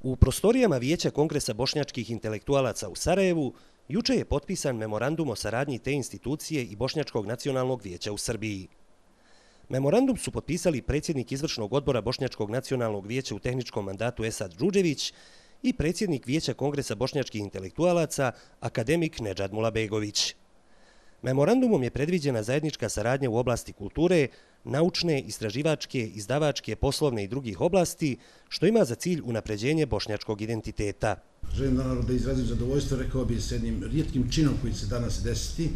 U prostorijama Vijeća Kongresa bošnjačkih intelektualaca u Sarajevu juče je potpisan memorandum o saradnji te institucije i Bošnjačkog nacionalnog vijeća u Srbiji. Memorandum su potpisali predsjednik izvršnog odbora Bošnjačkog nacionalnog vijeća u tehničkom mandatu Esad Džudžević i predsjednik Vijeća Kongresa bošnjačkih intelektualaca akademik Nedžad Mulabegović. Memorandumom je predviđena zajednička saradnja u oblasti kulture, naučne, istraživačke, izdavačke, poslovne i drugih oblasti, što ima za cilj unapređenje bošnjačkog identiteta. Želim naravno da izrazim zadovoljstvo, rekao bih, s jednim rijetkim činom koji se danas desiti,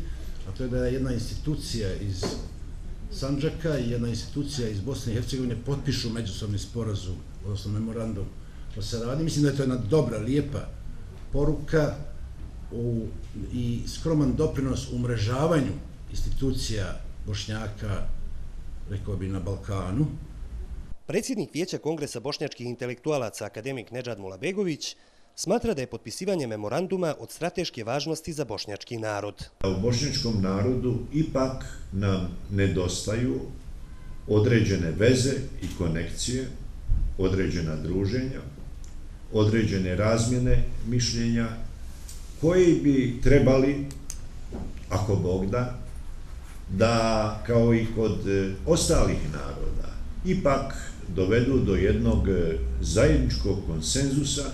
a to je da je jedna institucija iz Sandžaka i jedna institucija iz Bosne i Hercegovine potpišu međusobni sporazum, odnosno memorandum o saradnji. Mislim da je to jedna dobra, lijepa poruka i skroman doprinos umrežavanju institucija Bošnjaka, rekao bih, na Balkanu. Predsjednik Vijeća Kongresa bošnjačkih intelektualaca akademik Nedžad Mulabegović smatra da je potpisivanje memoranduma od strateške važnosti za bošnjački narod. U bošnjačkom narodu ipak nam nedostaju određene veze i konekcije, određena druženja, određene razmjene mišljenja koji bi trebali, ako Bog da kao i kod ostalih naroda ipak dovedu do jednog zajedničkog konsenzusa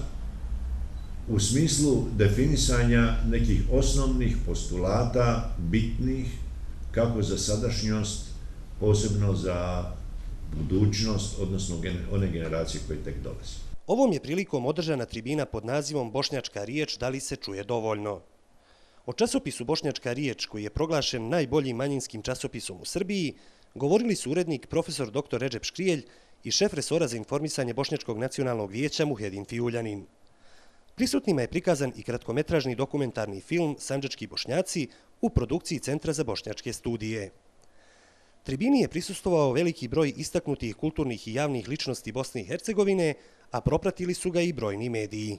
u smislu definisanja nekih osnovnih postulata bitnih kako za sadašnjost, posebno za budućnost, odnosno one generacije koje tek dolaze. Ovom je prilikom održana tribina pod nazivom Bošnjačka riječ, da li se čuje dovoljno. O časopisu Bošnjačka riječ, koji je proglašen najboljim manjinskim časopisom u Srbiji, govorili su urednik profesor dr. Redžep Škrijelj i šef resora za informisanje Bošnjačkog nacionalnog vijeća Muhedin Fijuljanin. Prisutnima je prikazan i kratkometražni dokumentarni film Sandžački Bošnjaci u produkciji Centra za bošnjačke studije. Tribini je prisustvovao veliki broj istaknutih kulturnih i javnih ličnosti Bosne i Hercegovine, a propratili su ga i brojni mediji.